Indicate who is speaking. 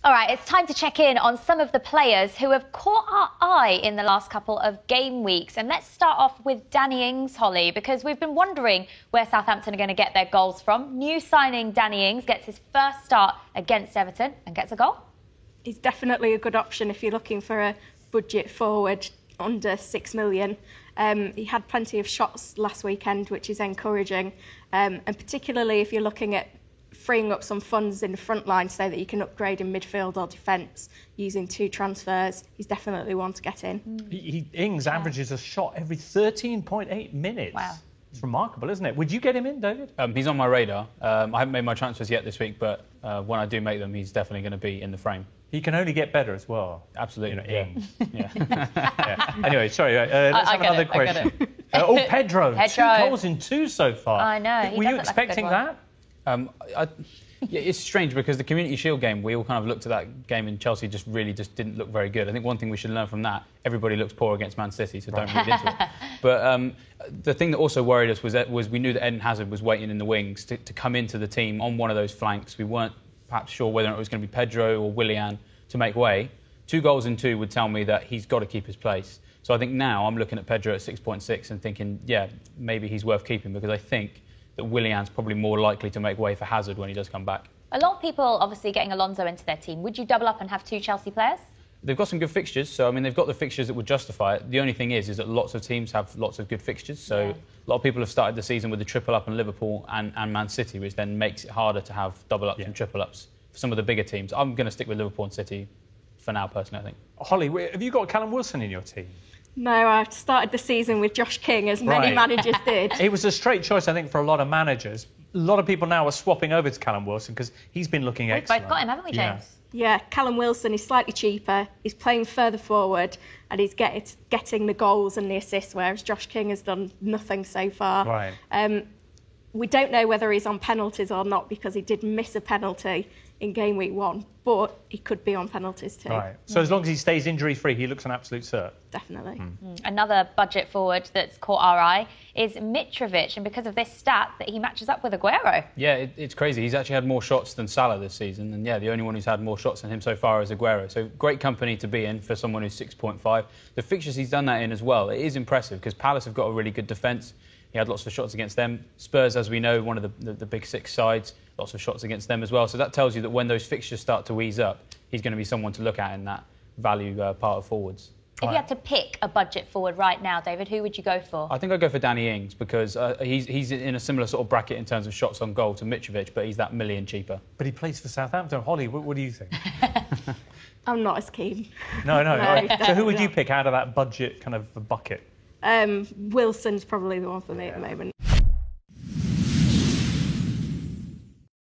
Speaker 1: All right, it's time to check in on some of the players who have caught our eye in the last couple of game weeks. And let's start off with Danny Ings, Holly, because we've been wondering where Southampton are going to get their goals from. New signing Danny Ings gets his first start against Everton and gets a goal.
Speaker 2: He's definitely a good option if you're looking for a budget forward under 6 million. He had plenty of shots last weekend, which is encouraging. And particularly if you're looking at freeing up some funds in the front line so that you can upgrade in midfield or defence using 2 transfers. He's definitely one to get in.
Speaker 3: Ings averages a shot every 13.8 minutes.
Speaker 1: Wow.
Speaker 3: It's remarkable, isn't it? Would you get him in, David?
Speaker 4: He's on my radar. I haven't made my transfers yet this week, but when I do make them, he's definitely going to be in the frame.
Speaker 3: He can only get better as well.
Speaker 4: Absolutely.
Speaker 3: Ings.
Speaker 4: Yeah.
Speaker 3: Yeah. Anyway, sorry, let's have another question. Pedro. 2 goals in 2 so far.
Speaker 1: I know.
Speaker 3: Were you expecting that?
Speaker 4: It's strange because the Community Shield game, we all kind of looked at that game and Chelsea just didn't look very good. I think one thing we should learn from that, everybody looks poor against Man City, so don't read into it. But the thing that also worried us was we knew that Eden Hazard was waiting in the wings to come into the team on one of those flanks. We weren't perhaps sure whether it was going to be Pedro or Willian to make way. 2 goals in 2 would tell me that he's got to keep his place. So I think now I'm looking at Pedro at 6.6 and thinking, yeah, maybe he's worth keeping because I think that Willian's probably more likely to make way for Hazard when he does come back.
Speaker 1: A lot of people obviously getting Alonso into their team. Would you double up and have 2 Chelsea players?
Speaker 4: They've got some good fixtures, so I mean they've got the fixtures that would justify it. The only thing is that lots of teams have lots of good fixtures, so a lot of people have started the season with the triple up on Liverpool and Man City, which then makes it harder to have double ups and triple ups for some of the bigger teams. I'm going to stick with Liverpool and City for now, personally, I think.
Speaker 3: Holly, have you got Callum Wilson in your team?
Speaker 2: No, I started the season with Josh King, as many managers did.
Speaker 3: It was a straight choice, I think, for a lot of managers. A lot of people now are swapping over to Callum Wilson because he's been looking excellent.
Speaker 1: We've both got him, haven't we, James?
Speaker 2: Yeah, Callum Wilson is slightly cheaper. He's playing further forward and he's getting the goals and the assists, whereas Josh King has done nothing so far.
Speaker 3: Right.
Speaker 2: We don't know whether he's on penalties or not because he did miss a penalty in game week 1, but he could be on penalties too.
Speaker 3: Right. So as long as he stays injury-free, he looks an absolute cert.
Speaker 2: Definitely.
Speaker 1: Another budget forward that's caught our eye is Mitrovic, and because of this stat, that he matches up with Aguero.
Speaker 4: Yeah, it's crazy. He's actually had more shots than Salah this season, and the only one who's had more shots than him so far is Aguero. So great company to be in for someone who's 6.5. The fixtures he's done that in as well, it is impressive because Palace have got a really good defence. He had lots of shots against them. Spurs, as we know, one of the big 6 sides, lots of shots against them as well. So that tells you that when those fixtures start to ease up, he's going to be someone to look at in that value part of forwards.
Speaker 1: If you had to pick a budget forward right now, David, who would you go for?
Speaker 4: I think I'd go for Danny Ings because he's in a similar sort of bracket in terms of shots on goal to Mitrovic, but he's that million cheaper.
Speaker 3: But he plays for Southampton. Holly, what do you think?
Speaker 2: I'm not as keen.
Speaker 3: No. So who would you pick out of that budget kind of bucket?
Speaker 2: Wilson's probably the one for me at the moment.